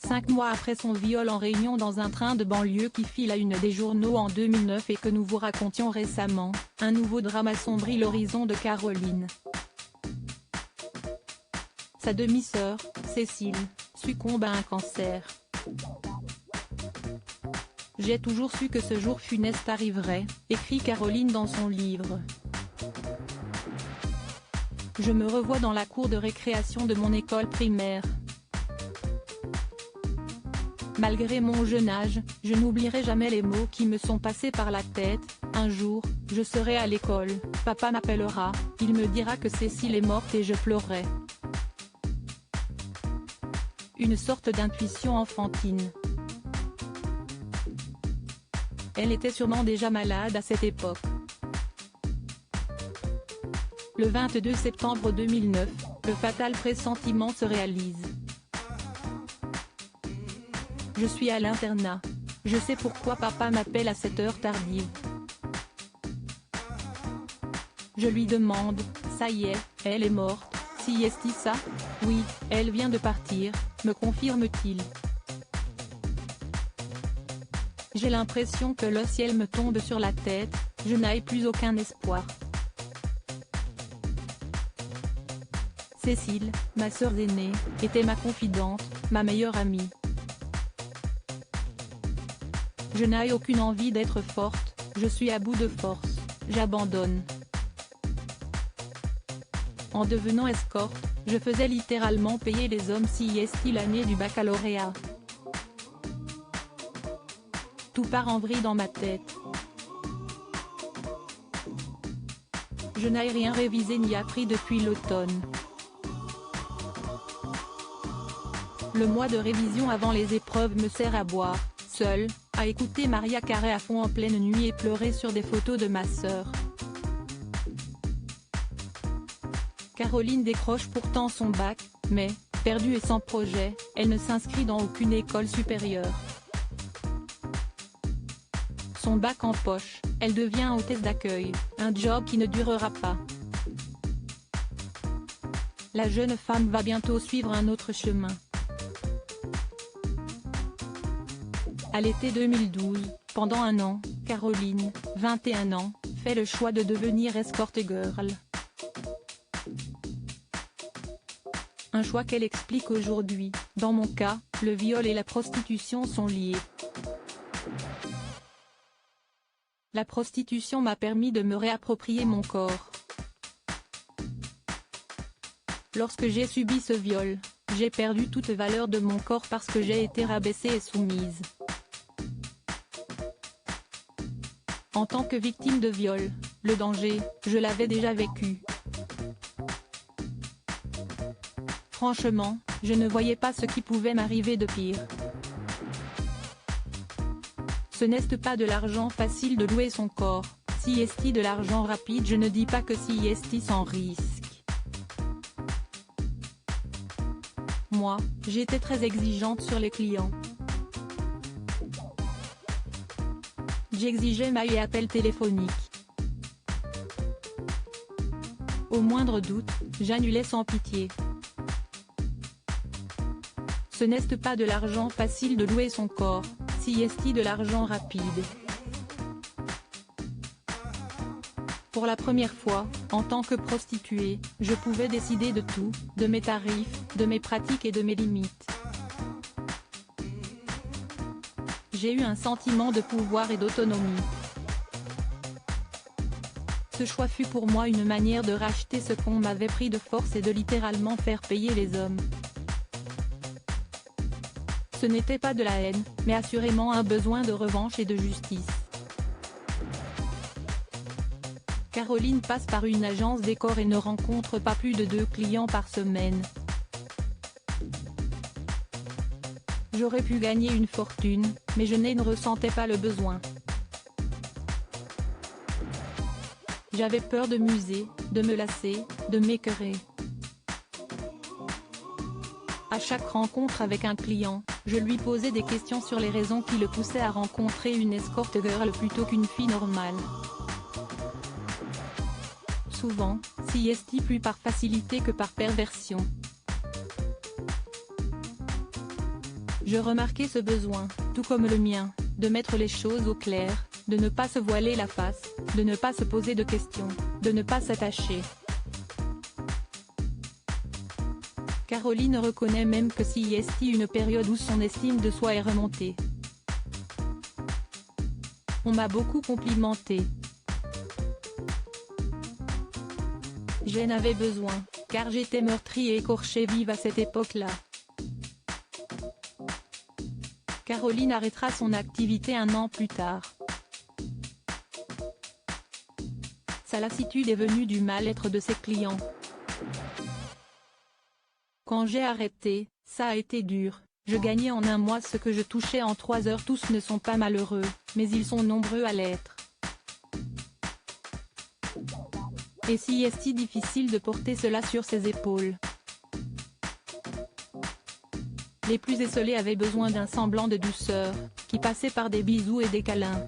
5 mois après son viol en réunion dans un train de banlieue qui fit la une des journaux en 2009 et que nous vous racontions récemment, un nouveau drame assombrit l'horizon de Caroline. Sa demi-sœur, Cécile, succombe à un cancer. J'ai toujours su que ce jour funeste arriverait, écrit Caroline dans son livre. Je me revois dans la cour de récréation de mon école primaire. Malgré mon jeune âge, je n'oublierai jamais les mots qui me sont passés par la tête. Un jour, je serai à l'école, papa m'appellera, il me dira que Cécile est morte et je pleurerai. Une sorte d'intuition enfantine. Elle était sûrement déjà malade à cette époque. Le 22 septembre 2009, le fatal pressentiment se réalise. Je suis à l'internat. Je sais pourquoi papa m'appelle à cette heure tardive. Je lui demande, ça y est, elle est morte, si est-ce ça? Oui, elle vient de partir, me confirme-t-il. J'ai l'impression que le ciel me tombe sur la tête, je n'ai plus aucun espoir. Cécile, ma sœur aînée, était ma confidente, ma meilleure amie. Je n'ai aucune envie d'être forte, je suis à bout de force, j'abandonne. En devenant escorte, je faisais littéralement payer les hommes si est l'année du baccalauréat. Tout part en vrille dans ma tête. Je n'ai rien révisé ni appris depuis l'automne. Le mois de révision avant les épreuves me sert à boire, seule, à écouter Maria Carey à fond en pleine nuit et pleurer sur des photos de ma sœur. Caroline décroche pourtant son bac, mais, perdue et sans projet, elle ne s'inscrit dans aucune école supérieure. Son bac en poche, elle devient hôtesse d'accueil, un job qui ne durera pas. La jeune femme va bientôt suivre un autre chemin. À l'été 2012, pendant un an, Caroline, 21 ans, fait le choix de devenir escort girl. Un choix qu'elle explique aujourd'hui. Dans mon cas, le viol et la prostitution sont liés. La prostitution m'a permis de me réapproprier mon corps. Lorsque j'ai subi ce viol, j'ai perdu toute valeur de mon corps parce que j'ai été rabaissée et soumise. En tant que victime de viol, le danger, je l'avais déjà vécu. Franchement, je ne voyais pas ce qui pouvait m'arriver de pire. Ce n'est pas de l'argent facile de louer son corps, si est de l'argent rapide, je ne dis pas que si est sans risque. Moi, j'étais très exigeante sur les clients. J'exigeais mail et appel téléphonique. Au moindre doute, j'annulais sans pitié. Ce n'est pas de l'argent facile de louer son corps, si est de l'argent rapide. Pour la première fois, en tant que prostituée, je pouvais décider de tout, de mes tarifs, de mes pratiques et de mes limites. J'ai eu un sentiment de pouvoir et d'autonomie. Ce choix fut pour moi une manière de racheter ce qu'on m'avait pris de force et de littéralement faire payer les hommes. Ce n'était pas de la haine, mais assurément un besoin de revanche et de justice. Caroline passe par une agence décor et ne rencontre pas plus de 2 clients par semaine. J'aurais pu gagner une fortune, mais je ne ressentais pas le besoin. J'avais peur de m'user, de me lasser, de m'écœurer. À chaque rencontre avec un client, je lui posais des questions sur les raisons qui le poussaient à rencontrer une escort girl plutôt qu'une fille normale. Souvent, si est plus par facilité que par perversion. Je remarquais ce besoin, tout comme le mien, de mettre les choses au clair, de ne pas se voiler la face, de ne pas se poser de questions, de ne pas s'attacher. Caroline reconnaît même que s'il y a une période où son estime de soi est remontée. On m'a beaucoup complimenté. J'en avais besoin, car j'étais meurtrie et écorchée vive à cette époque-là. Caroline arrêtera son activité 1 an plus tard. Sa lassitude est venue du mal-être de ses clients. Quand j'ai arrêté, ça a été dur. Je gagnais en 1 mois ce que je touchais en 3 heures. Tous ne sont pas malheureux, mais ils sont nombreux à l'être. Et si est si difficile de porter cela sur ses épaules. Les plus esselés avaient besoin d'un semblant de douceur, qui passait par des bisous et des câlins.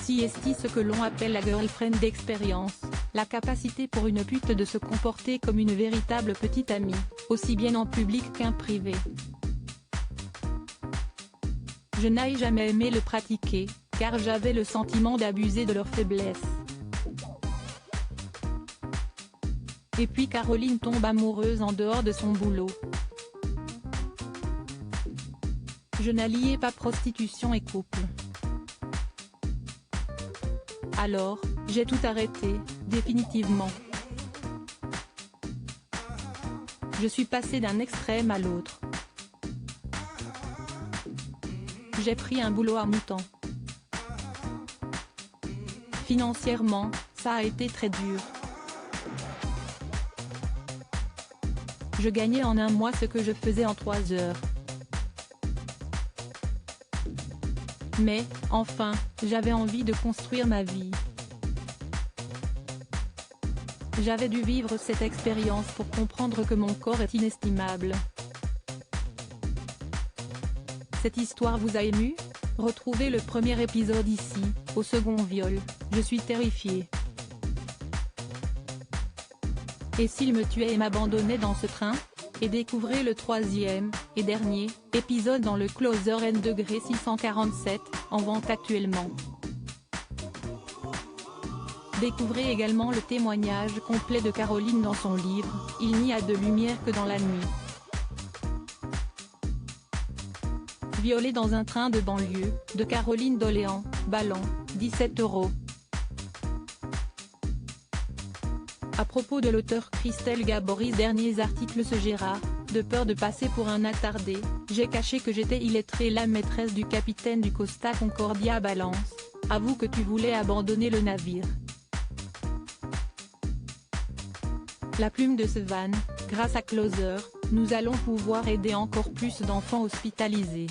Si est ce que l'on appelle la girlfriend d'expérience, la capacité pour une pute de se comporter comme une véritable petite amie, aussi bien en public qu'en privé. Je n'ai jamais aimé le pratiquer, car j'avais le sentiment d'abuser de leur faiblesse. Et puis Caroline tombe amoureuse en dehors de son boulot. Je n'alliais pas prostitution et couple. Alors, j'ai tout arrêté, définitivement. Je suis passé d'un extrême à l'autre. J'ai pris un boulot à mi-temps. Financièrement, ça a été très dur. Je gagnais en 1 mois ce que je faisais en 3 heures. Mais, enfin, j'avais envie de construire ma vie. J'avais dû vivre cette expérience pour comprendre que mon corps est inestimable. Cette histoire vous a ému? Retrouvez le premier épisode ici, au second viol, je suis terrifiée. Et s'il me tuait et m'abandonnait dans ce train? Et découvrez le 3e, et dernier, épisode dans le Closer N°647, en vente actuellement. Découvrez également le témoignage complet de Caroline dans son livre « Il n'y a de lumière que dans la nuit ». Violée dans un train de banlieue, de Caroline Doléan, Ballon, 17 €. À propos de l'auteur Christelle Gaboris, derniers articles ce Gérard, de peur de passer pour un attardé, j'ai caché que j'étais illettrée, la maîtresse du capitaine du Costa Concordia Balance, avoue que tu voulais abandonner le navire. La plume de ce van, grâce à Closer, nous allons pouvoir aider encore plus d'enfants hospitalisés.